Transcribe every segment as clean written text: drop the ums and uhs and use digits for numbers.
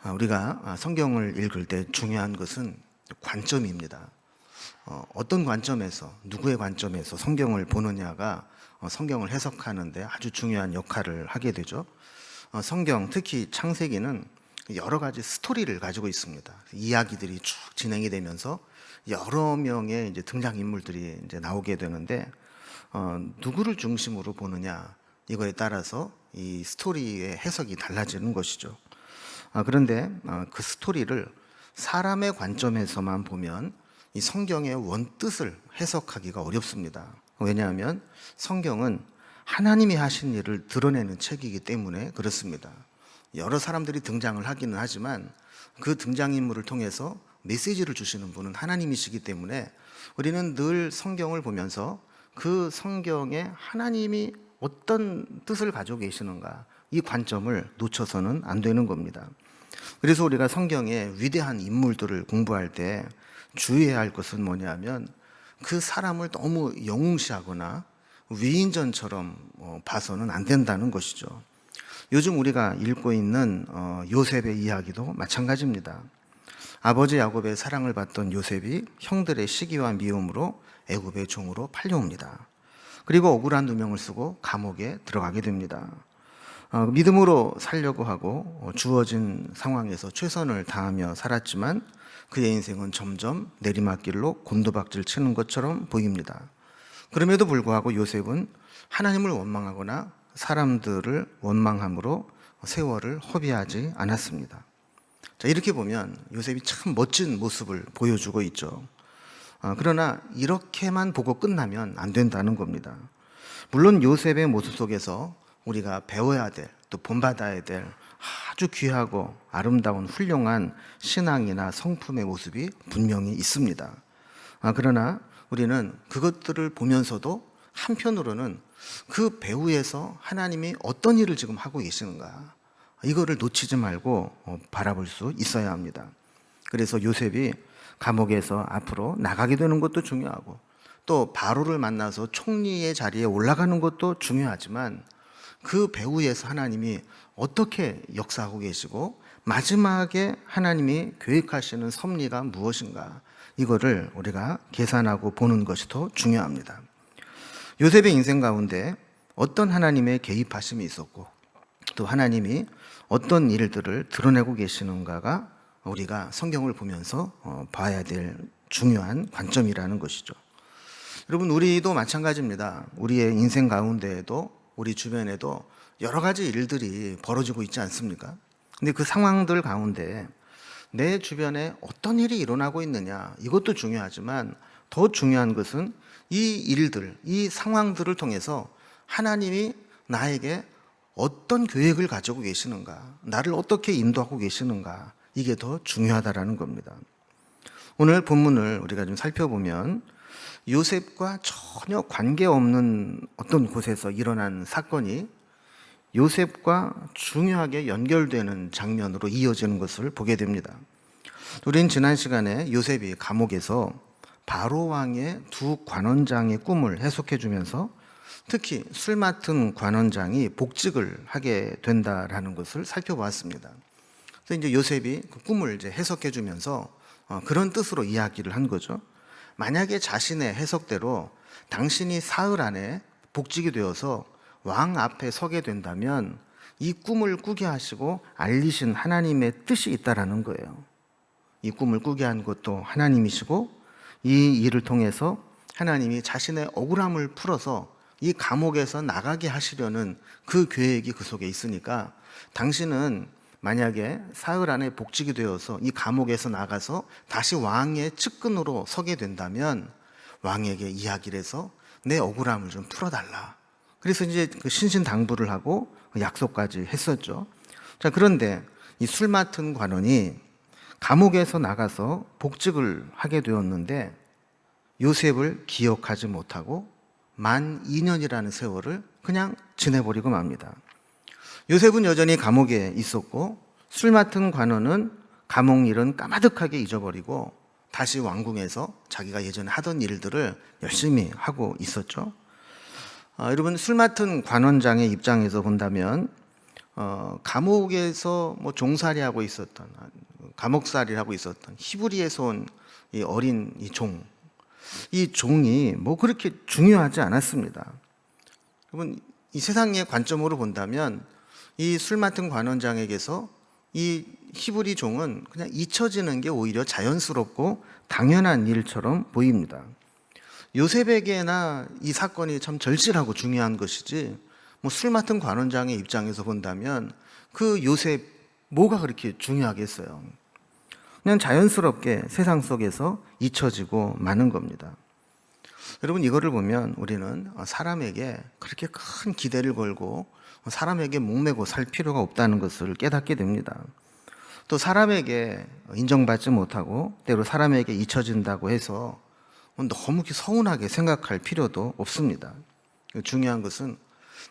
우리가 성경을 읽을 때 중요한 것은 관점입니다. 어떤 관점에서, 누구의 관점에서 성경을 보느냐가 성경을 해석하는 데 아주 중요한 역할을 하게 되죠. 성경, 특히 창세기는 여러 가지 스토리를 가지고 있습니다. 이야기들이 쭉 진행이 되면서 여러 명의 이제 등장인물들이 이제 나오게 되는데, 누구를 중심으로 보느냐, 이거에 따라서 이 스토리의 해석이 달라지는 것이죠. 그런데 그 스토리를 사람의 관점에서만 보면 이 성경의 원뜻을 해석하기가 어렵습니다. 왜냐하면 성경은 하나님이 하신 일을 드러내는 책이기 때문에 그렇습니다. 여러 사람들이 등장을 하기는 하지만 그 등장인물을 통해서 메시지를 주시는 분은 하나님이시기 때문에 우리는 늘 성경을 보면서 그 성경에 하나님이 어떤 뜻을 가지고 계시는가, 이 관점을 놓쳐서는 안 되는 겁니다. 그래서 우리가 성경의 위대한 인물들을 공부할 때 주의해야 할 것은 뭐냐면, 그 사람을 너무 영웅시하거나 위인전처럼 봐서는 안 된다는 것이죠. 요즘 우리가 읽고 있는 요셉의 이야기도 마찬가지입니다. 아버지 야곱의 사랑을 받던 요셉이 형들의 시기와 미움으로 애굽의 종으로 팔려옵니다. 그리고 억울한 누명을 쓰고 감옥에 들어가게 됩니다. 믿음으로 살려고 하고 주어진 상황에서 최선을 다하며 살았지만 그의 인생은 점점 내리막길로 곤두박질 치는 것처럼 보입니다. 그럼에도 불구하고 요셉은 하나님을 원망하거나 사람들을 원망함으로 세월을 허비하지 않았습니다. 자, 이렇게 보면 요셉이 참 멋진 모습을 보여주고 있죠. 그러나 이렇게만 보고 끝나면 안 된다는 겁니다. 물론 요셉의 모습 속에서 우리가 배워야 될, 또 본받아야 될 아주 귀하고 아름다운 훌륭한 신앙이나 성품의 모습이 분명히 있습니다. 그러나 우리는 그것들을 보면서도 한편으로는 그 배후에서 하나님이 어떤 일을 지금 하고 계시는가, 이거를 놓치지 말고 바라볼 수 있어야 합니다. 그래서 요셉이 감옥에서 앞으로 나가게 되는 것도 중요하고, 또 바로를 만나서 총리의 자리에 올라가는 것도 중요하지만 그 배후에서 하나님이 어떻게 역사하고 계시고 마지막에 하나님이 계획하시는 섭리가 무엇인가, 이거를 우리가 계산하고 보는 것이 더 중요합니다. 요셉의 인생 가운데 어떤 하나님의 개입하심이 있었고 또 하나님이 어떤 일들을 드러내고 계시는가가 우리가 성경을 보면서 봐야 될 중요한 관점이라는 것이죠. 여러분, 우리도 마찬가지입니다. 우리의 인생 가운데에도 우리 주변에도 여러 가지 일들이 벌어지고 있지 않습니까? 근데 그 상황들 가운데 내 주변에 어떤 일이 일어나고 있느냐, 이것도 중요하지만 더 중요한 것은 이 일들, 이 상황들을 통해서 하나님이 나에게 어떤 계획을 가지고 계시는가, 나를 어떻게 인도하고 계시는가, 이게 더 중요하다라는 겁니다. 오늘 본문을 우리가 좀 살펴보면 요셉과 전혀 관계없는 어떤 곳에서 일어난 사건이 요셉과 중요하게 연결되는 장면으로 이어지는 것을 보게 됩니다. 우린 지난 시간에 요셉이 감옥에서 바로 왕의 두 관원장의 꿈을 해석해 주면서 특히 술 맡은 관원장이 복직을 하게 된다라는 것을 살펴보았습니다. 그래서 이제 요셉이 그 꿈을 이제 해석해 주면서 그런 뜻으로 이야기를 한 거죠. 만약에 자신의 해석대로 당신이 사흘 안에 복직이 되어서 왕 앞에 서게 된다면 이 꿈을 꾸게 하시고 알리신 하나님의 뜻이 있다라는 거예요. 이 꿈을 꾸게 한 것도 하나님이시고 이 일을 통해서 하나님이 자신의 억울함을 풀어서 이 감옥에서 나가게 하시려는 그 계획이 그 속에 있으니까 당신은 만약에 사흘 안에 복직이 되어서 이 감옥에서 나가서 다시 왕의 측근으로 서게 된다면 왕에게 이야기를 해서 내 억울함을 좀 풀어달라. 그래서 이제 그 신신당부를 하고 약속까지 했었죠. 자, 그런데 이 술 맡은 관원이 감옥에서 나가서 복직을 하게 되었는데 요셉을 기억하지 못하고 만 2년이라는 세월을 그냥 지내버리고 맙니다. 요셉은 여전히 감옥에 있었고 술 맡은 관원은 감옥 일은 까마득하게 잊어버리고 다시 왕궁에서 자기가 예전에 하던 일들을 열심히 하고 있었죠. 여러분, 술 맡은 관원장의 입장에서 본다면 감옥에서 뭐 종살이하고 있었던, 감옥살이를 하고 있었던 히브리에서 온 이 어린 이 종이 뭐 그렇게 중요하지 않았습니다. 여러분, 이 세상의 관점으로 본다면 이 술 맡은 관원장에게서 이 히브리 종은 그냥 잊혀지는 게 오히려 자연스럽고 당연한 일처럼 보입니다. 요셉에게나 이 사건이 참 절실하고 중요한 것이지, 뭐 술 맡은 관원장의 입장에서 본다면 그 요셉 뭐가 그렇게 중요하겠어요. 그냥 자연스럽게 세상 속에서 잊혀지고 마는 겁니다. 여러분, 이거를 보면 우리는 사람에게 그렇게 큰 기대를 걸고 사람에게 목매고 살 필요가 없다는 것을 깨닫게 됩니다. 또 사람에게 인정받지 못하고 때로 사람에게 잊혀진다고 해서 너무 서운하게 생각할 필요도 없습니다. 중요한 것은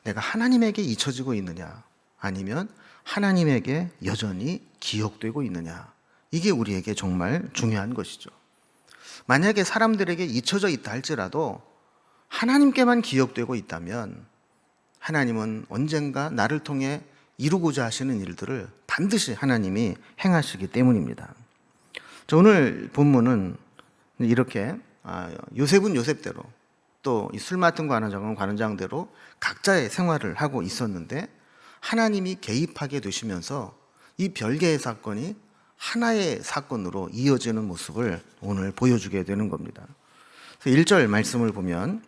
내가 하나님에게 잊혀지고 있느냐, 아니면 하나님에게 여전히 기억되고 있느냐, 이게 우리에게 정말 중요한 것이죠. 만약에 사람들에게 잊혀져 있다 할지라도 하나님께만 기억되고 있다면 하나님은 언젠가 나를 통해 이루고자 하시는 일들을 반드시 하나님이 행하시기 때문입니다. 오늘 본문은 이렇게 요셉은 요셉대로, 또 이 술 맡은 관원장은 관원장대로 각자의 생활을 하고 있었는데 하나님이 개입하게 되시면서 이 별개의 사건이 하나의 사건으로 이어지는 모습을 오늘 보여주게 되는 겁니다. 1절 말씀을 보면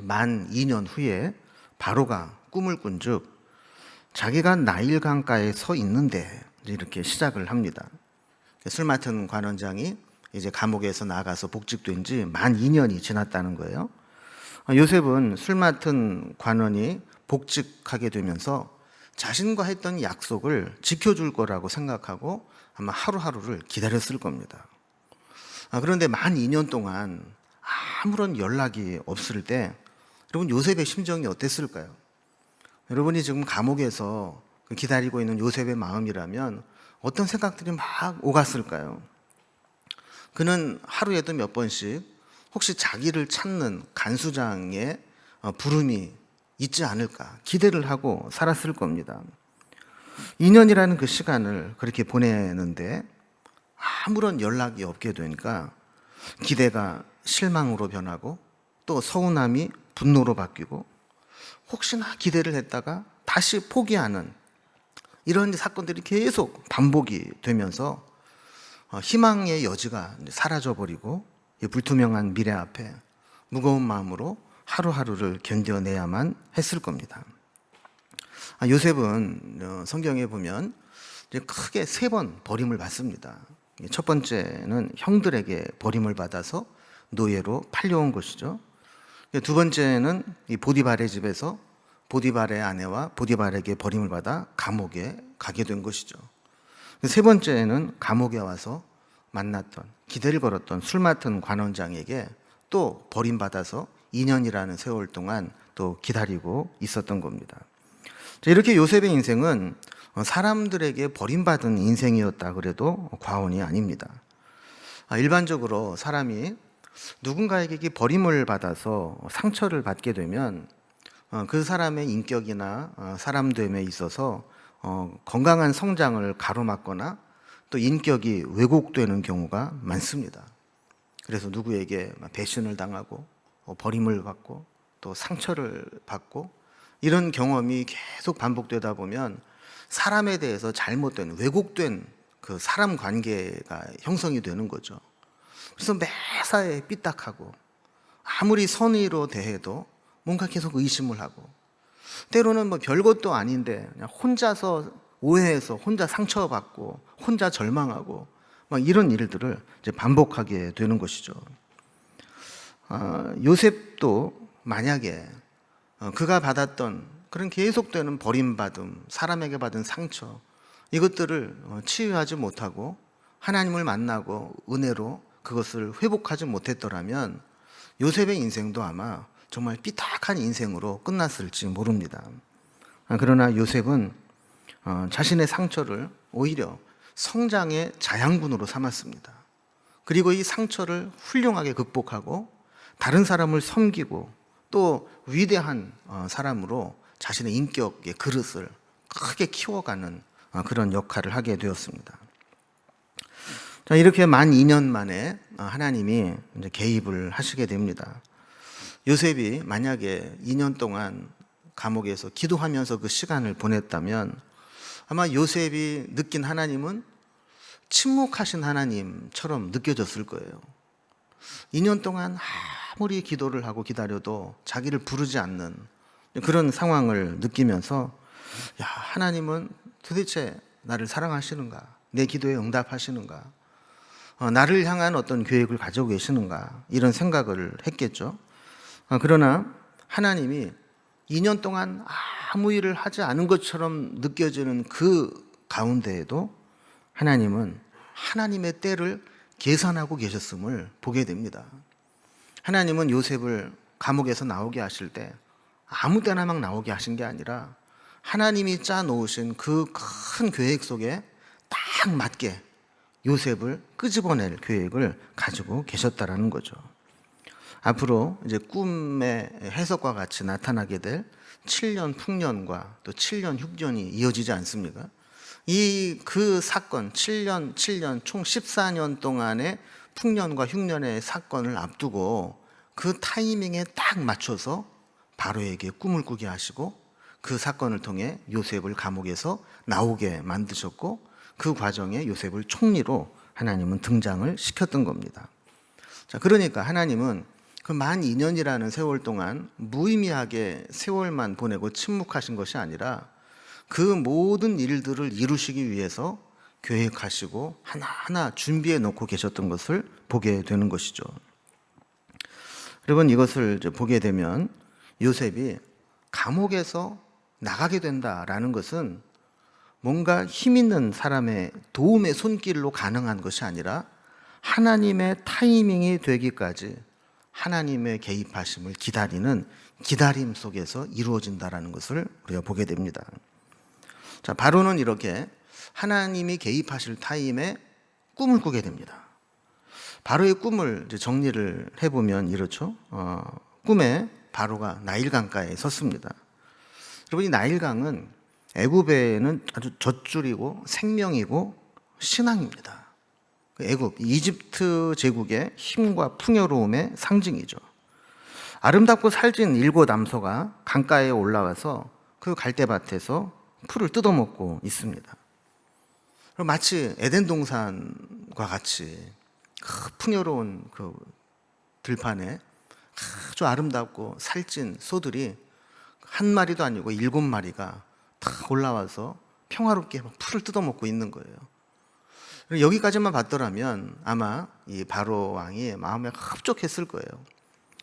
만 2년 후에 바로가 꿈을 꾼즉 자기가 나일 강가에 서 있는데, 이렇게 시작을 합니다. 술 맡은 관원장이 이제 감옥에서 나가서 복직된 지 만 2년이 지났다는 거예요. 요셉은 술 맡은 관원이 복직하게 되면서 자신과 했던 약속을 지켜줄 거라고 생각하고 아마 하루하루를 기다렸을 겁니다. 그런데 만 2년 동안 아무런 연락이 없을 때 여러분, 요셉의 심정이 어땠을까요? 여러분이 지금 감옥에서 기다리고 있는 요셉의 마음이라면 어떤 생각들이 막 오갔을까요? 그는 하루에도 몇 번씩 혹시 자기를 찾는 간수장의 부름이 있지 않을까 기대를 하고 살았을 겁니다. 2년이라는 그 시간을 그렇게 보내는데 아무런 연락이 없게 되니까 기대가 실망으로 변하고 또 서운함이 분노로 바뀌고 혹시나 기대를 했다가 다시 포기하는 이런 사건들이 계속 반복이 되면서 희망의 여지가 사라져버리고 불투명한 미래 앞에 무거운 마음으로 하루하루를 견뎌내야만 했을 겁니다. 요셉은 성경에 보면 크게 3번 버림을 받습니다. 첫 번째는 형들에게 버림을 받아서 노예로 팔려온 것이죠. 두 번째는 이 보디발의 집에서 보디발의 아내와 보디발에게 버림을 받아 감옥에 가게 된 것이죠. 세 번째는 감옥에 와서 만났던, 기대를 걸었던 술 맡은 관원장에게 또 버림받아서 2년이라는 세월 동안 또 기다리고 있었던 겁니다. 이렇게 요셉의 인생은 사람들에게 버림받은 인생이었다 그래도 과언이 아닙니다. 일반적으로 사람이 누군가에게 버림을 받아서 상처를 받게 되면 그 사람의 인격이나 사람됨에 있어서 건강한 성장을 가로막거나 또 인격이 왜곡되는 경우가 많습니다. 그래서 누구에게 배신을 당하고 버림을 받고 또 상처를 받고 이런 경험이 계속 반복되다 보면 사람에 대해서 잘못된, 왜곡된 그 사람 관계가 형성이 되는 거죠. 그래서 매사에 삐딱하고 아무리 선의로 대해도 뭔가 계속 의심을 하고 때로는 뭐 별것도 아닌데 그냥 혼자서 오해해서 혼자 상처받고 혼자 절망하고 막 이런 일들을 이제 반복하게 되는 것이죠. 요셉도 만약에 그가 받았던 그런 계속되는 버림받음, 사람에게 받은 상처 이것들을 치유하지 못하고 하나님을 만나고 은혜로 그것을 회복하지 못했더라면 요셉의 인생도 아마 정말 삐딱한 인생으로 끝났을지 모릅니다. 그러나 요셉은 자신의 상처를 오히려 성장의 자양분으로 삼았습니다. 그리고 이 상처를 훌륭하게 극복하고 다른 사람을 섬기고 또 위대한 사람으로 자신의 인격의 그릇을 크게 키워가는 그런 역할을 하게 되었습니다. 자, 이렇게 만 2년 만에 하나님이 이제 개입을 하시게 됩니다. 요셉이 만약에 2년 동안 감옥에서 기도하면서 그 시간을 보냈다면 아마 요셉이 느낀 하나님은 침묵하신 하나님처럼 느껴졌을 거예요. 2년 동안 아무리 기도를 하고 기다려도 자기를 부르지 않는 그런 상황을 느끼면서 야, 하나님은 도대체 나를 사랑하시는가? 내 기도에 응답하시는가? 나를 향한 어떤 계획을 가지고 계시는가? 이런 생각을 했겠죠. 그러나 하나님이 2년 동안 아무 일을 하지 않은 것처럼 느껴지는 그 가운데에도 하나님은 하나님의 때를 계산하고 계셨음을 보게 됩니다. 하나님은 요셉을 감옥에서 나오게 하실 때 아무 때나 막 나오게 하신 게 아니라 하나님이 짜 놓으신 그 큰 계획 속에 딱 맞게 요셉을 끄집어낼 계획을 가지고 계셨다라는 거죠. 앞으로 이제 꿈의 해석과 같이 나타나게 될 7년 풍년과 또 7년 흉년이 이어지지 않습니까? 그 사건 7년 총 14년 동안의 풍년과 흉년의 사건을 앞두고 그 타이밍에 딱 맞춰서 바로에게 꿈을 꾸게 하시고 그 사건을 통해 요셉을 감옥에서 나오게 만드셨고 그 과정에 요셉을 총리로 하나님은 등장을 시켰던 겁니다. 자, 그러니까 하나님은 그 만 2년이라는 세월 동안 무의미하게 세월만 보내고 침묵하신 것이 아니라 그 모든 일들을 이루시기 위해서 계획하시고 하나하나 준비해 놓고 계셨던 것을 보게 되는 것이죠. 여러분, 이것을 보게 되면 요셉이 감옥에서 나가게 된다라는 것은 뭔가 힘 있는 사람의 도움의 손길로 가능한 것이 아니라 하나님의 타이밍이 되기까지 하나님의 개입하심을 기다리는 기다림 속에서 이루어진다라는 것을 우리가 보게 됩니다. 자, 바로는 이렇게 하나님이 개입하실 타임에 꿈을 꾸게 됩니다. 바로의 꿈을 정리를 해보면 이렇죠. 꿈에 바로가 나일강가에 섰습니다. 여러분, 이 나일강은 애굽에는 아주 젖줄이고 생명이고 신앙입니다. 애굽, 이집트 제국의 힘과 풍요로움의 상징이죠. 아름답고 살찐 7암소가 강가에 올라와서 그 갈대밭에서 풀을 뜯어먹고 있습니다. 마치 에덴 동산과 같이 풍요로운 그 들판에 아주 아름답고 살찐 소들이 한 마리도 아니고 7마리가 다 올라와서 평화롭게 풀을 뜯어먹고 있는 거예요. 여기까지만 봤더라면 아마 이 바로 왕이 마음에 흡족했을 거예요.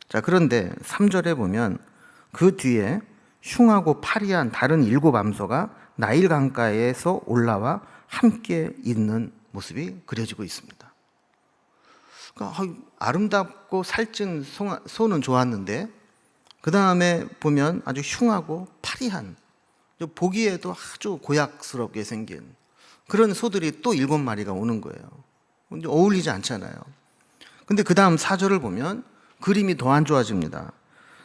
자, 그런데 3절에 보면 그 뒤에 흉하고 파리한 다른 7암소가 나일 강가에서 올라와 함께 있는 모습이 그려지고 있습니다. 그러니까 아름답고 살찐 소는 좋았는데 그 다음에 보면 아주 흉하고 파리한, 보기에도 아주 고약스럽게 생긴 그런 소들이 또 7마리가 오는 거예요. 어울리지 않잖아요. 근데 그 다음 4절을 보면 그림이 더 안 좋아집니다.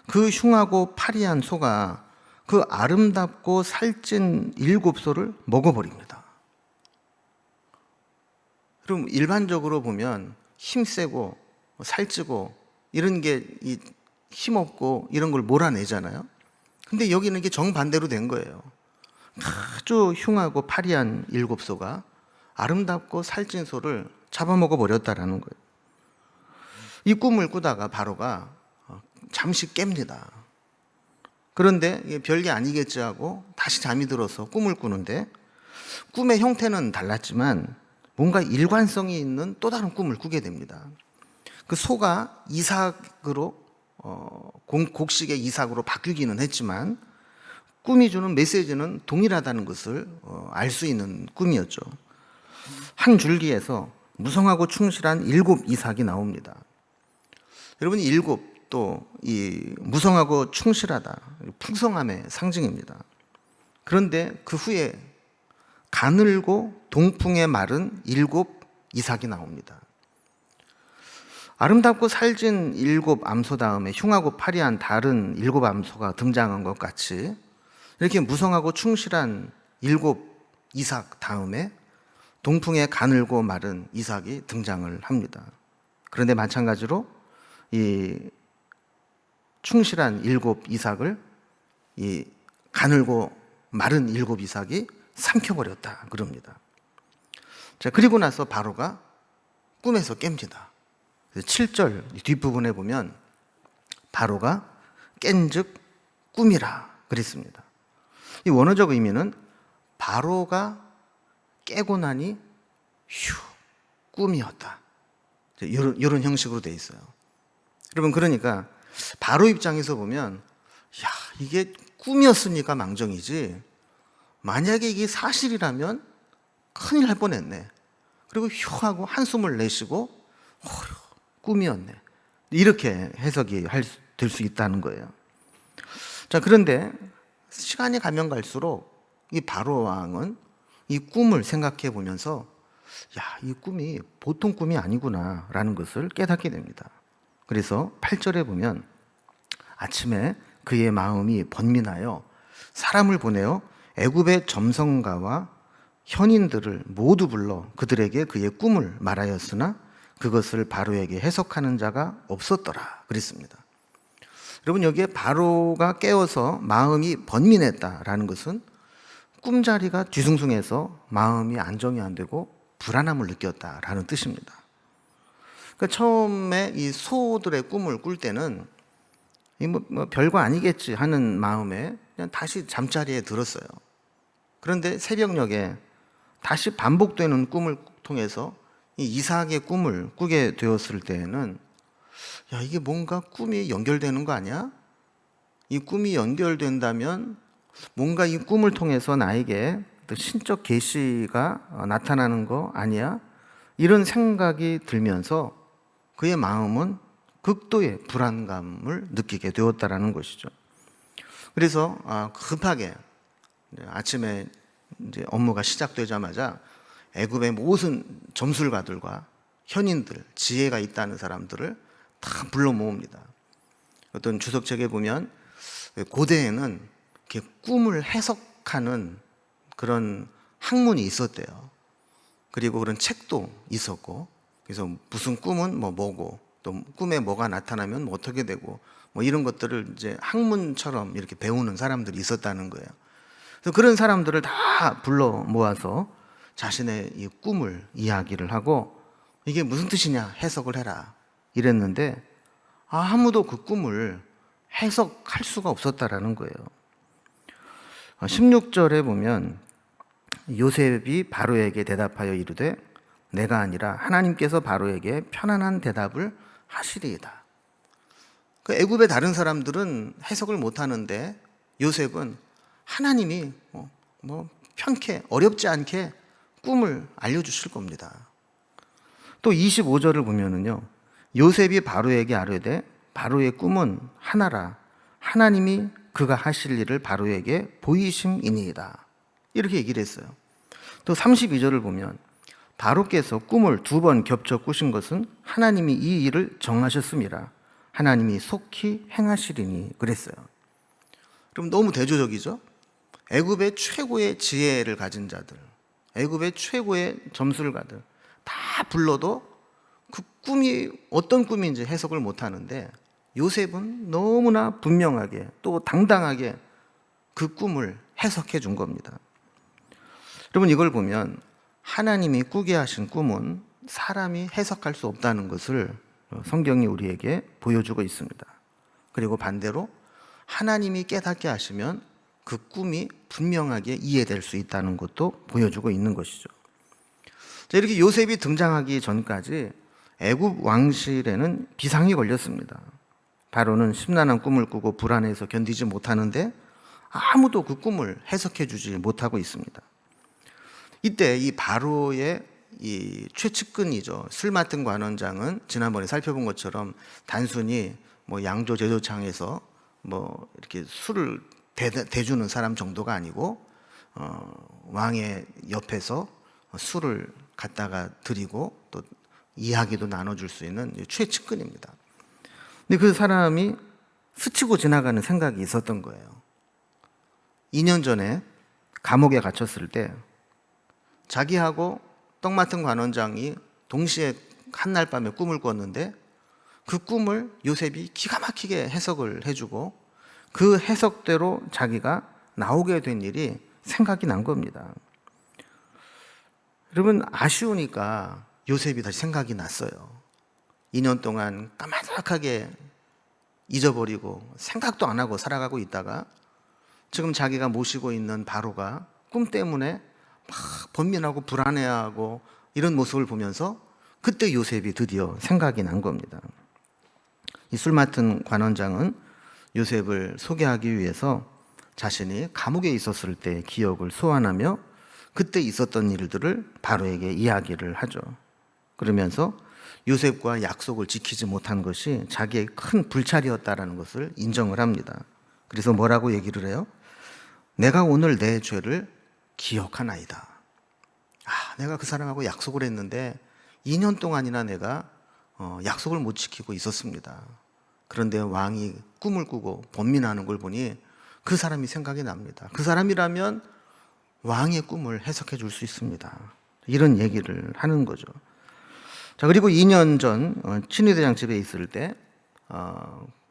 그 흉하고 파리한 소가 그 아름답고 살찐 7소를 먹어버립니다. 그럼 일반적으로 보면 힘세고 살찌고 이런 게 힘없고 이런 걸 몰아내잖아요. 근데 여기는 이게 정반대로 된 거예요. 아주 흉하고 파리한 7소가 아름답고 살찐 소를 잡아먹어 버렸다라는 거예요. 이 꿈을 꾸다가 바로가 잠시 깹니다. 그런데 별게 아니겠지 하고 다시 잠이 들어서 꿈을 꾸는데 꿈의 형태는 달랐지만 뭔가 일관성이 있는 또 다른 꿈을 꾸게 됩니다. 그 소가 이삭으로 곡식의 이삭으로 바뀌기는 했지만 꿈이 주는 메시지는 동일하다는 것을 알 수 있는 꿈이었죠. 한 줄기에서 무성하고 충실한 7 이삭이 나옵니다. 여러분, 7 또 이 무성하고 충실하다, 풍성함의 상징입니다. 그런데 그 후에 가늘고 동풍에 마른 7 이삭이 나옵니다. 아름답고 살찐 7 암소 다음에 흉하고 파리한 다른 7 암소가 등장한 것 같이 이렇게 무성하고 충실한 일곱 이삭 다음에 동풍에 가늘고 마른 이삭이 등장을 합니다. 그런데 마찬가지로 이 충실한 일곱 이삭을 이 가늘고 마른 일곱 이삭이 삼켜버렸다 그럽니다. 자, 그리고 나서 바로가 꿈에서 깹니다. 7절 뒷부분에 보면 바로가 깬즉 꿈이라 그랬습니다. 이 원어적 의미는 바로가 깨고 나니 휴 꿈이었다, 이런 형식으로 돼 있어요. 여러분, 그러니까 바로 입장에서 보면 야, 이게 꿈이었으니까 망정이지 만약에 이게 사실이라면 큰일 날 뻔했네. 그리고 휴 하고 한숨을 내쉬고 어휴, 꿈이었네, 이렇게 해석이 될 수 있다는 거예요. 자, 그런데 시간이 가면 갈수록 이 바로 왕은 이 꿈을 생각해 보면서 야, 이 꿈이 보통 꿈이 아니구나 라는 것을 깨닫게 됩니다. 그래서 8절에 보면 아침에 그의 마음이 번민하여 사람을 보내어 애굽의 점성가와 현인들을 모두 불러 그들에게 그의 꿈을 말하였으나 그것을 바로에게 해석하는 자가 없었더라 그랬습니다. 여러분, 여기에 바로가 깨어서 마음이 번민했다라는 것은 꿈자리가 뒤숭숭해서 마음이 안정이 안 되고 불안함을 느꼈다라는 뜻입니다. 그러니까 처음에 이 소들의 꿈을 꿀 때는 뭐 별거 아니겠지 하는 마음에 그냥 다시 잠자리에 들었어요. 그런데 새벽녘에 다시 반복되는 꿈을 통해서 이 이삭의 꿈을 꾸게 되었을 때에는 야, 이게 뭔가 꿈이 연결되는 거 아니야? 이 꿈이 연결된다면 뭔가 이 꿈을 통해서 나에게 신적 계시가 나타나는 거 아니야? 이런 생각이 들면서 그의 마음은 극도의 불안감을 느끼게 되었다라는 것이죠. 그래서 급하게 아침에 이제 업무가 시작되자마자 애굽의 모든 점술가들과 현인들, 지혜가 있다는 사람들을 다 불러 모읍니다. 어떤 주석책에 보면 고대에는 이렇게 꿈을 해석하는 그런 학문이 있었대요. 그리고 그런 책도 있었고, 그래서 무슨 꿈은 뭐고, 또 꿈에 뭐가 나타나면 뭐 어떻게 되고, 뭐 이런 것들을 이제 학문처럼 이렇게 배우는 사람들이 있었다는 거예요. 그래서 그런 사람들을 다 불러 모아서 자신의 이 꿈을 이야기를 하고 이게 무슨 뜻이냐 해석을 해라 이랬는데 아무도 그 꿈을 해석할 수가 없었다라는 거예요. 16절에 보면 요셉이 바로에게 대답하여 이르되 내가 아니라 하나님께서 바로에게 편안한 대답을 하시리이다. 그 애굽의 다른 사람들은 해석을 못하는데 요셉은 하나님이 편케 어렵지 않게 꿈을 알려주실 겁니다. 또 25절을 보면은요, 요셉이 바로에게 아뢰되 바로의 꿈은 하나라 하나님이 그가 하실 일을 바로에게 보이심이니이다, 이렇게 얘기를 했어요. 또 32절을 보면 바로께서 꿈을 2번 겹쳐 꾸신 것은 하나님이 이 일을 정하셨음이라 하나님이 속히 행하시리니 그랬어요. 그럼 너무 대조적이죠? 애굽의 최고의 지혜를 가진 자들, 애굽의 최고의 점술가들 다 불러도 그 꿈이 어떤 꿈인지 해석을 못하는데 요셉은 너무나 분명하게 또 당당하게 그 꿈을 해석해 준 겁니다. 여러분, 이걸 보면 하나님이 꾸게 하신 꿈은 사람이 해석할 수 없다는 것을 성경이 우리에게 보여주고 있습니다. 그리고 반대로 하나님이 깨닫게 하시면 그 꿈이 분명하게 이해될 수 있다는 것도 보여주고 있는 것이죠. 자, 이렇게 요셉이 등장하기 전까지 애굽 왕실에는 비상이 걸렸습니다. 바로는 심란한 꿈을 꾸고 불안해서 견디지 못하는데 아무도 그 꿈을 해석해 주지 못하고 있습니다. 이때 이 바로의 이 최측근이죠, 술 맡은 관원장은 지난번에 살펴본 것처럼 단순히 뭐 양조 제조창에서 뭐 이렇게 술을 대주는 사람 정도가 아니고 왕의 옆에서 술을 갖다가 드리고 또 이야기도 나눠줄 수 있는 최측근입니다. 근데 그 사람이 스치고 지나가는 생각이 있었던 거예요. 2년 전에 감옥에 갇혔을 때 자기하고 떡 맡은 관원장이 동시에 한날 밤에 꿈을 꿨는데 그 꿈을 요셉이 기가 막히게 해석을 해주고 그 해석대로 자기가 나오게 된 일이 생각이 난 겁니다. 여러분, 아쉬우니까 요셉이 다시 생각이 났어요. 2년 동안 까마득하게 잊어버리고 생각도 안 하고 살아가고 있다가 지금 자기가 모시고 있는 바로가 꿈 때문에 막 번민하고 불안해하고 이런 모습을 보면서 그때 요셉이 드디어 생각이 난 겁니다. 이 술 맡은 관원장은 요셉을 소개하기 위해서 자신이 감옥에 있었을 때 기억을 소환하며 그때 있었던 일들을 바로에게 이야기를 하죠. 그러면서 요셉과 약속을 지키지 못한 것이 자기의 큰 불찰이었다라는 것을 인정을 합니다. 그래서 뭐라고 얘기를 해요? 내가 오늘 내 죄를 기억하나이다. 내가 그 사람하고 약속을 했는데 2년 동안이나 내가 약속을 못 지키고 있었습니다. 그런데 왕이 꿈을 꾸고 번민하는 걸 보니 그 사람이 생각이 납니다. 그 사람이라면 왕의 꿈을 해석해 줄 수 있습니다. 이런 얘기를 하는 거죠. 자, 그리고 2년 전 친위대장 집에 있을 때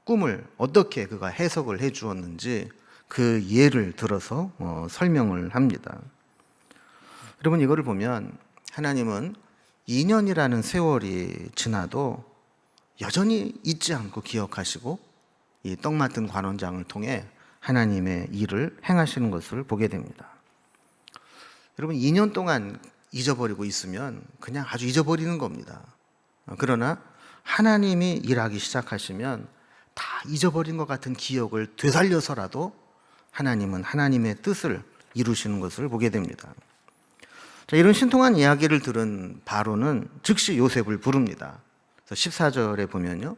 꿈을 어떻게 그가 해석을 해 주었는지 그 예를 들어서 설명을 합니다. 여러분, 이거를 보면 하나님은 2년이라는 세월이 지나도 여전히 잊지 않고 기억하시고 이 떡 맡은 관원장을 통해 하나님의 일을 행하시는 것을 보게 됩니다. 여러분, 2년 동안 잊어버리고 있으면 그냥 아주 잊어버리는 겁니다. 그러나 하나님이 일하기 시작하시면 다 잊어버린 것 같은 기억을 되살려서라도 하나님은 하나님의 뜻을 이루시는 것을 보게 됩니다. 자, 이런 신통한 이야기를 들은 바로는 즉시 요셉을 부릅니다. 14절에 보면요,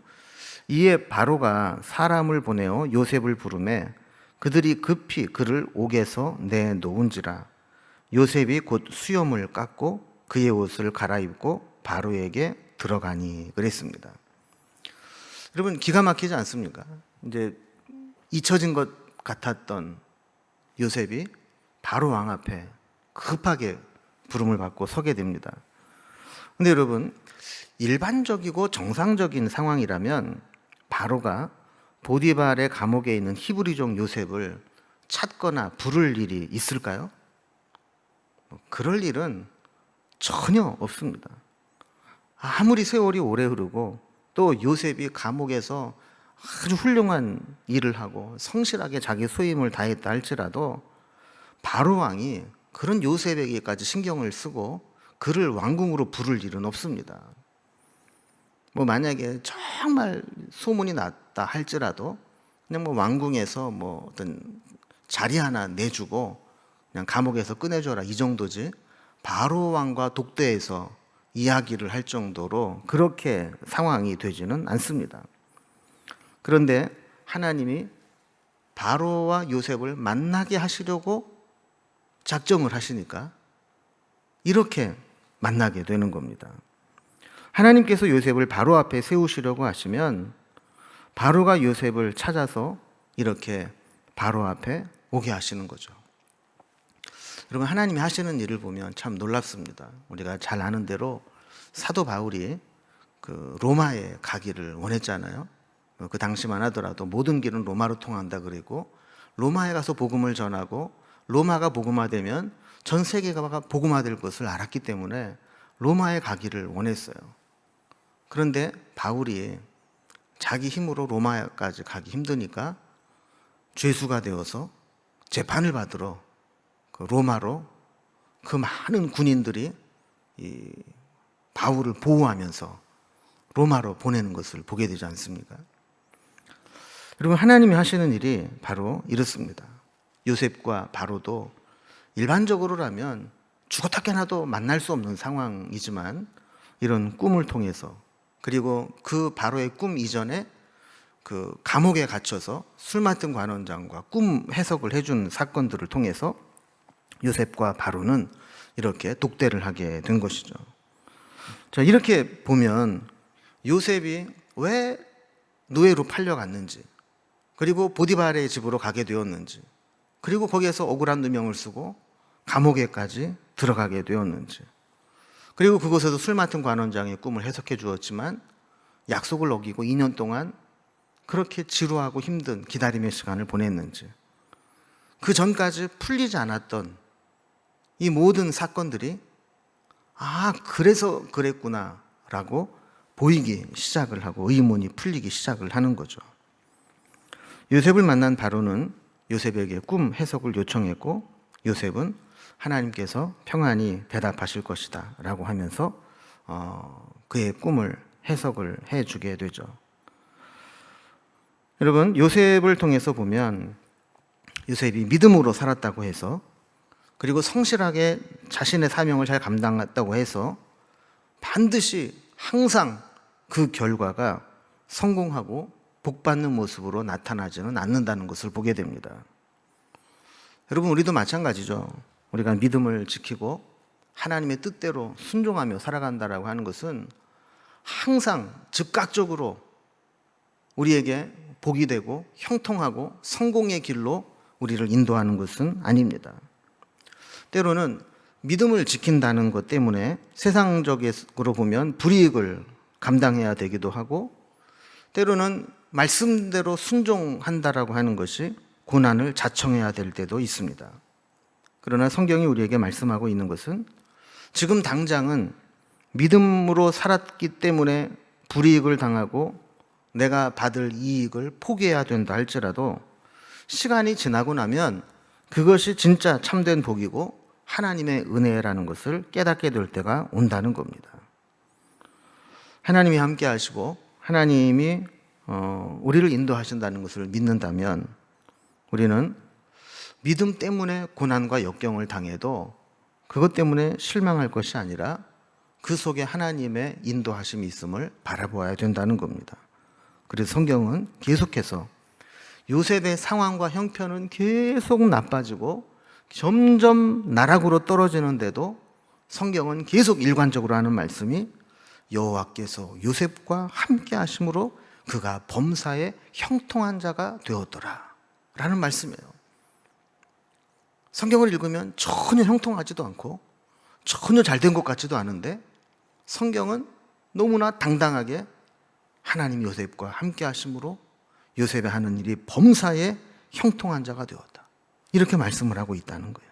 이에 바로가 사람을 보내어 요셉을 부르매 그들이 급히 그를 옥에서 내놓은지라. 요셉이 곧 수염을 깎고 그의 옷을 갈아입고 바로에게 들어가니 그랬습니다. 여러분, 기가 막히지 않습니까? 이제 잊혀진 것 같았던 요셉이 바로 왕 앞에 급하게 부름을 받고 서게 됩니다. 근데 여러분, 일반적이고 정상적인 상황이라면 바로가 보디발의 감옥에 있는 히브리족 요셉을 찾거나 부를 일이 있을까요? 그럴 일은 전혀 없습니다. 아무리 세월이 오래 흐르고 또 요셉이 감옥에서 아주 훌륭한 일을 하고 성실하게 자기 소임을 다했다 할지라도 바로 왕이 그런 요셉에게까지 신경을 쓰고 그를 왕궁으로 부를 일은 없습니다. 만약에 정말 소문이 났다 할지라도 그냥 왕궁에서 어떤 자리 하나 내주고 그냥 감옥에서 꺼내줘라 이 정도지, 바로 왕과 독대해서 이야기를 할 정도로 그렇게 상황이 되지는 않습니다. 그런데 하나님이 바로와 요셉을 만나게 하시려고 작정을 하시니까 이렇게 만나게 되는 겁니다. 하나님께서 요셉을 바로 앞에 세우시려고 하시면 바로가 요셉을 찾아서 이렇게 바로 앞에 오게 하시는 거죠. 여러분, 하나님이 하시는 일을 보면 참 놀랍습니다. 우리가 잘 아는 대로 사도 바울이 그 로마에 가기를 원했잖아요. 그 당시만 하더라도 모든 길은 로마로 통한다 그리고 로마에 가서 복음을 전하고 로마가 복음화되면 전 세계가 복음화될 것을 알았기 때문에 로마에 가기를 원했어요. 그런데 바울이 자기 힘으로 로마까지 가기 힘드니까 죄수가 되어서 재판을 받으러 그 로마로 그 많은 군인들이 이 바울을 보호하면서 로마로 보내는 것을 보게 되지 않습니까? 여러분, 하나님이 하시는 일이 바로 이렇습니다. 요셉과 바로도 일반적으로라면 죽었다 깨나도 만날 수 없는 상황이지만 이런 꿈을 통해서, 그리고 그 바로의 꿈 이전에 그 감옥에 갇혀서 술 맡은 관원장과 꿈 해석을 해준 사건들을 통해서 요셉과 바로는 이렇게 독대를 하게 된 것이죠. 자, 이렇게 보면 요셉이 왜 노예로 팔려갔는지, 그리고 보디발의 집으로 가게 되었는지, 그리고 거기에서 억울한 누명을 쓰고 감옥에까지 들어가게 되었는지, 그리고 그곳에서 술 맡은 관원장의 꿈을 해석해 주었지만 약속을 어기고 2년 동안 그렇게 지루하고 힘든 기다림의 시간을 보냈는지, 그 전까지 풀리지 않았던 이 모든 사건들이 그래서 그랬구나 라고 보이기 시작을 하고 의문이 풀리기 시작을 하는 거죠. 요셉을 만난 바로는 요셉에게 꿈 해석을 요청했고, 요셉은 하나님께서 평안히 대답하실 것이다 라고 하면서 그의 꿈을 해석을 해주게 되죠. 여러분, 요셉을 통해서 보면 요셉이 믿음으로 살았다고 해서, 그리고 성실하게 자신의 사명을 잘 감당했다고 해서 반드시 항상 그 결과가 성공하고 복받는 모습으로 나타나지는 않는다는 것을 보게 됩니다. 여러분, 우리도 마찬가지죠. 우리가 믿음을 지키고 하나님의 뜻대로 순종하며 살아간다라고 하는 것은 항상 즉각적으로 우리에게 복이 되고 형통하고 성공의 길로 우리를 인도하는 것은 아닙니다. 때로는 믿음을 지킨다는 것 때문에 세상적으로 보면 불이익을 감당해야 되기도 하고, 때로는 말씀대로 순종한다라고 하는 것이 고난을 자청해야 될 때도 있습니다. 그러나 성경이 우리에게 말씀하고 있는 것은 지금 당장은 믿음으로 살았기 때문에 불이익을 당하고 내가 받을 이익을 포기해야 된다 할지라도 시간이 지나고 나면 그것이 진짜 참된 복이고 하나님의 은혜라는 것을 깨닫게 될 때가 온다는 겁니다. 하나님이 함께 하시고 하나님이 우리를 인도하신다는 것을 믿는다면 우리는 믿음 때문에 고난과 역경을 당해도 그것 때문에 실망할 것이 아니라 그 속에 하나님의 인도하심이 있음을 바라보아야 된다는 겁니다. 그래서 성경은 계속해서 요셉의 상황과 형편은 계속 나빠지고 점점 나락으로 떨어지는데도 성경은 계속 일관적으로 하는 말씀이 여호와께서 요셉과 함께 하심으로 그가 범사에 형통한 자가 되었더라 라는 말씀이에요. 성경을 읽으면 전혀 형통하지도 않고 전혀 잘된 것 같지도 않은데 성경은 너무나 당당하게 하나님 요셉과 함께 하심으로 요셉의 하는 일이 범사에 형통한 자가 되었다, 이렇게 말씀을 하고 있다는 거예요.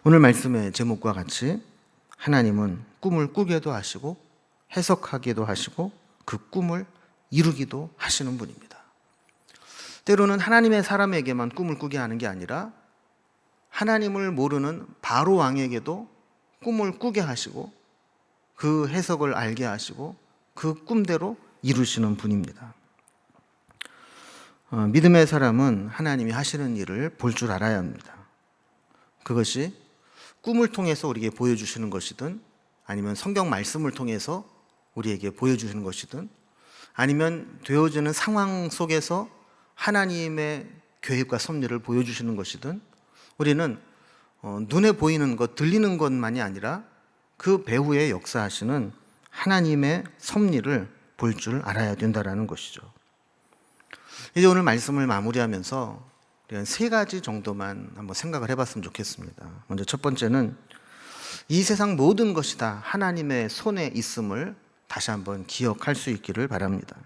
오늘 말씀의 제목과 같이 하나님은 꿈을 꾸게도 하시고 해석하기도 하시고 그 꿈을 이루기도 하시는 분입니다. 때로는 하나님의 사람에게만 꿈을 꾸게 하는 게 아니라 하나님을 모르는 바로 왕에게도 꿈을 꾸게 하시고 그 해석을 알게 하시고 그 꿈대로 이루시는 분입니다. 믿음의 사람은 하나님이 하시는 일을 볼 줄 알아야 합니다. 그것이 꿈을 통해서 우리에게 보여주시는 것이든 아니면 성경 말씀을 통해서 우리에게 보여주시는 것이든 아니면 되어지는 상황 속에서 하나님의 계획과 섭리를 보여주시는 것이든 우리는 눈에 보이는 것, 들리는 것만이 아니라 그 배후에 역사하시는 하나님의 섭리를 볼 줄 알아야 된다는 것이죠. 이제 오늘 말씀을 마무리하면서 우리가 세 가지 정도만 한번 생각을 해봤으면 좋겠습니다. 먼저 첫 번째는 이 세상 모든 것이 다 하나님의 손에 있음을 다시 한번 기억할 수 있기를 바랍니다.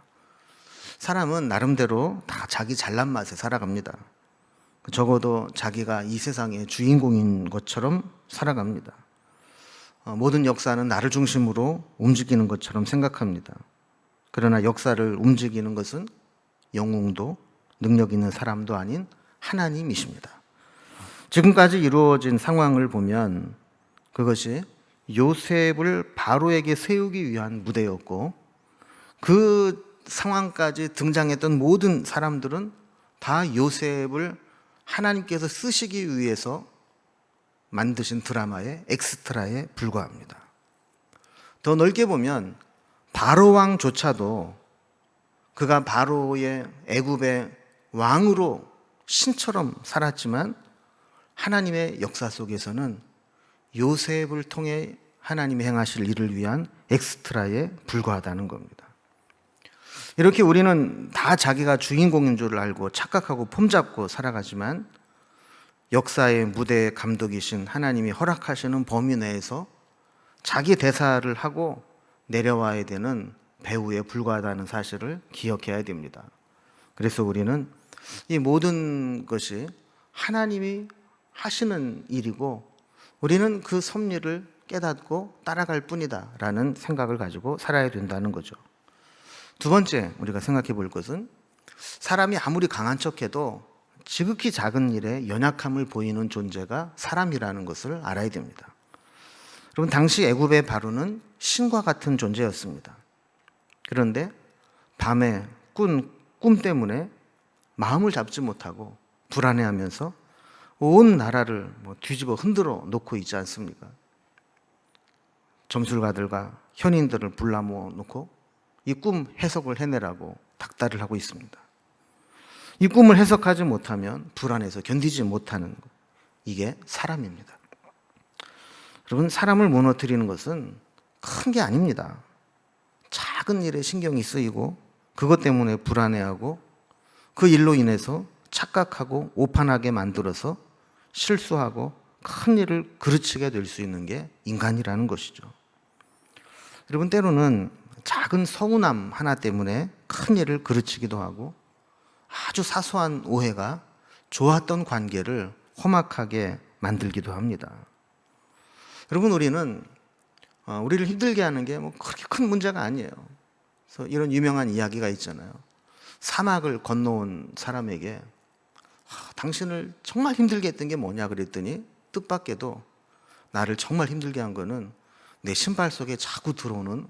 사람은 나름대로 다 자기 잘난 맛에 살아갑니다. 적어도 자기가 이 세상의 주인공인 것처럼 살아갑니다. 모든 역사는 나를 중심으로 움직이는 것처럼 생각합니다. 그러나 역사를 움직이는 것은 영웅도 능력 있는 사람도 아닌 하나님이십니다. 지금까지 이루어진 상황을 보면 그것이 요셉을 바로에게 세우기 위한 무대였고 그 상황까지 등장했던 모든 사람들은 다 요셉을 하나님께서 쓰시기 위해서 만드신 드라마의 엑스트라에 불과합니다. 더 넓게 보면 바로 왕조차도 그가 바로의 애굽의 왕으로 신처럼 살았지만 하나님의 역사 속에서는 요셉을 통해 하나님이 행하실 일을 위한 엑스트라에 불과하다는 겁니다. 이렇게 우리는 다 자기가 주인공인 줄 알고 착각하고 폼잡고 살아가지만 역사의 무대 감독이신 하나님이 허락하시는 범위 내에서 자기 대사를 하고 내려와야 되는 배우에 불과하다는 사실을 기억해야 됩니다. 그래서 우리는 이 모든 것이 하나님이 하시는 일이고 우리는 그 섭리를 깨닫고 따라갈 뿐이다 라는 생각을 가지고 살아야 된다는 거죠. 두 번째 우리가 생각해 볼 것은 사람이 아무리 강한 척해도 지극히 작은 일에 연약함을 보이는 존재가 사람이라는 것을 알아야 됩니다. 여러분, 당시 애굽의 바로는 신과 같은 존재였습니다. 그런데 밤에 꿈 때문에 마음을 잡지 못하고 불안해하면서 온 나라를 뒤집어 흔들어 놓고 있지 않습니까? 점술가들과 현인들을 불러 모아 놓고 이 꿈 해석을 해내라고 닥달을 하고 있습니다. 이 꿈을 해석하지 못하면 불안해서 견디지 못하는 것. 이게 사람입니다. 여러분, 사람을 무너뜨리는 것은 큰 게 아닙니다. 작은 일에 신경이 쓰이고 그것 때문에 불안해하고 그 일로 인해서 착각하고 오판하게 만들어서 실수하고 큰 일을 그르치게 될 수 있는 게 인간이라는 것이죠. 여러분, 때로는 작은 서운함 하나 때문에 큰 일을 그르치기도 하고 아주 사소한 오해가 좋았던 관계를 험악하게 만들기도 합니다. 여러분, 우리를 힘들게 하는 게 그렇게 큰 문제가 아니에요. 그래서 이런 유명한 이야기가 있잖아요. 사막을 건너온 사람에게 당신을 정말 힘들게 했던 게 뭐냐 그랬더니 뜻밖에도 나를 정말 힘들게 한 거는 내 신발 속에 자꾸 들어오는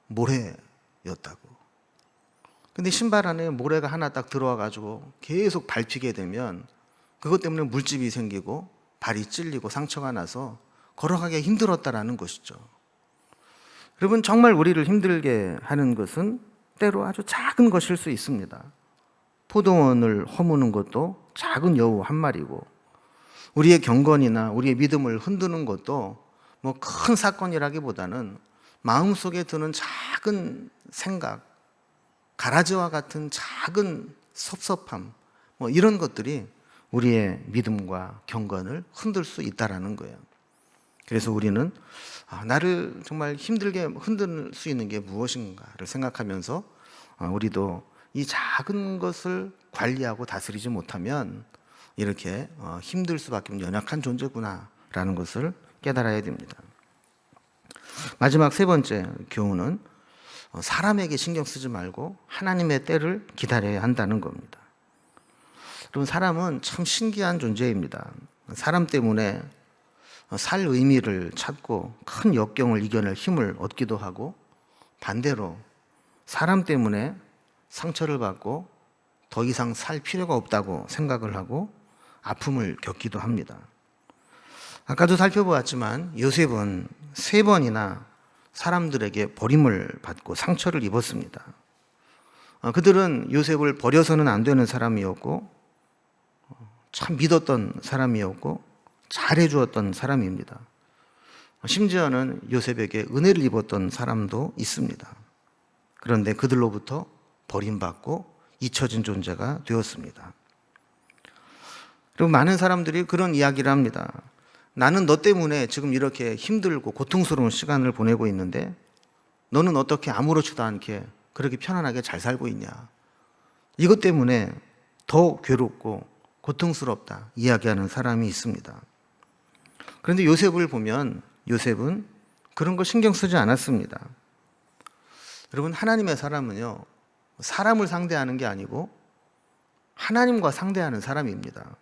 모래였다고. 근데 신발 안에 모래가 하나 딱 들어와 가지고 계속 밟히게 되면 그것 때문에 물집이 생기고 발이 찔리고 상처가 나서 걸어가기 힘들었다라는 것이죠. 여러분, 정말 우리를 힘들게 하는 것은 때로 아주 작은 것일 수 있습니다. 포도원을 허무는 것도 작은 여우 한 마리고 우리의 경건이나 우리의 믿음을 흔드는 것도 큰 사건이라기보다는 마음속에 드는 작은 생각, 가라지와 같은 작은 섭섭함, 이런 것들이 우리의 믿음과 경건을 흔들 수 있다라는 거예요. 그래서 우리는 나를 정말 힘들게 흔들 수 있는 게 무엇인가를 생각하면서 우리도 이 작은 것을 관리하고 다스리지 못하면 이렇게 힘들 수밖에 없는 연약한 존재구나라는 것을 깨달아야 됩니다. 마지막 세 번째 교훈은 사람에게 신경 쓰지 말고 하나님의 때를 기다려야 한다는 겁니다. 여러분, 사람은 참 신기한 존재입니다. 사람 때문에 살 의미를 찾고 큰 역경을 이겨낼 힘을 얻기도 하고 반대로 사람 때문에 상처를 받고 더 이상 살 필요가 없다고 생각을 하고 아픔을 겪기도 합니다. 아까도 살펴보았지만 요셉은 3번이나 사람들에게 버림을 받고 상처를 입었습니다. 그들은 요셉을 버려서는 안 되는 사람이었고 참 믿었던 사람이었고 잘해주었던 사람입니다. 심지어는 요셉에게 은혜를 입었던 사람도 있습니다. 그런데 그들로부터 버림받고 잊혀진 존재가 되었습니다. 그리고 많은 사람들이 그런 이야기를 합니다. 나는 너 때문에 지금 이렇게 힘들고 고통스러운 시간을 보내고 있는데 너는 어떻게 아무렇지도 않게 그렇게 편안하게 잘 살고 있냐. 이것 때문에 더 괴롭고 고통스럽다 이야기하는 사람이 있습니다. 그런데 요셉을 보면 요셉은 그런 거 신경 쓰지 않았습니다. 여러분, 하나님의 사람은요, 사람을 상대하는 게 아니고 하나님과 상대하는 사람입니다.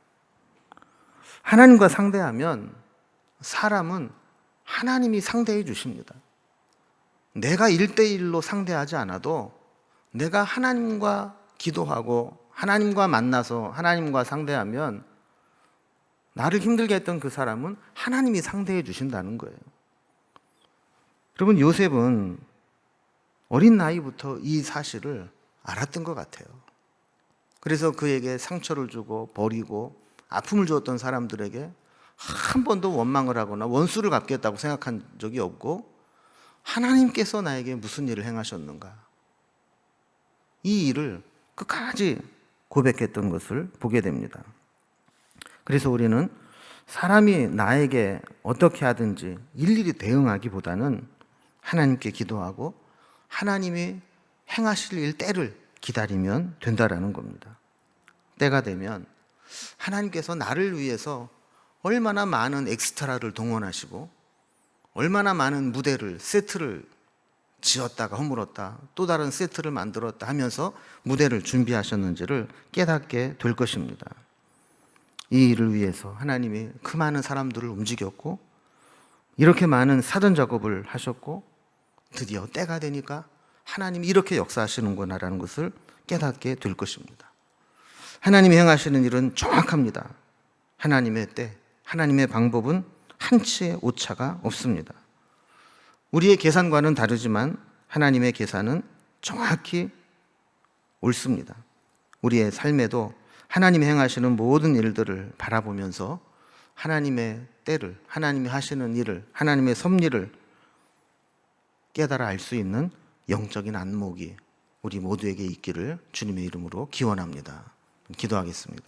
하나님과 상대하면 사람은 하나님이 상대해 주십니다. 내가 1대1로 상대하지 않아도 내가 하나님과 기도하고 하나님과 만나서 하나님과 상대하면 나를 힘들게 했던 그 사람은 하나님이 상대해 주신다는 거예요. 여러분, 요셉은 어린 나이부터 이 사실을 알았던 것 같아요. 그래서 그에게 상처를 주고 버리고 아픔을 주었던 사람들에게 한 번도 원망을 하거나 원수를 갚겠다고 생각한 적이 없고 하나님께서 나에게 무슨 일을 행하셨는가, 이 일을 끝까지 고백했던 것을 보게 됩니다. 그래서 우리는 사람이 나에게 어떻게 하든지 일일이 대응하기보다는 하나님께 기도하고 하나님이 행하실 일 때를 기다리면 된다라는 겁니다. 때가 되면 하나님께서 나를 위해서 얼마나 많은 엑스트라를 동원하시고 얼마나 많은 무대를, 세트를 지었다가 허물었다, 또 다른 세트를 만들었다 하면서 무대를 준비하셨는지를 깨닫게 될 것입니다. 이 일을 위해서 하나님이 그 많은 사람들을 움직였고 이렇게 많은 사전 작업을 하셨고 드디어 때가 되니까 하나님이 이렇게 역사하시는구나라는 것을 깨닫게 될 것입니다. 하나님이 행하시는 일은 정확합니다. 하나님의 때, 하나님의 방법은 한치의 오차가 없습니다. 우리의 계산과는 다르지만 하나님의 계산은 정확히 옳습니다. 우리의 삶에도 하나님이 행하시는 모든 일들을 바라보면서 하나님의 때를, 하나님이 하시는 일을, 하나님의 섭리를 깨달아 알 수 있는 영적인 안목이 우리 모두에게 있기를 주님의 이름으로 기원합니다. 기도하겠습니다.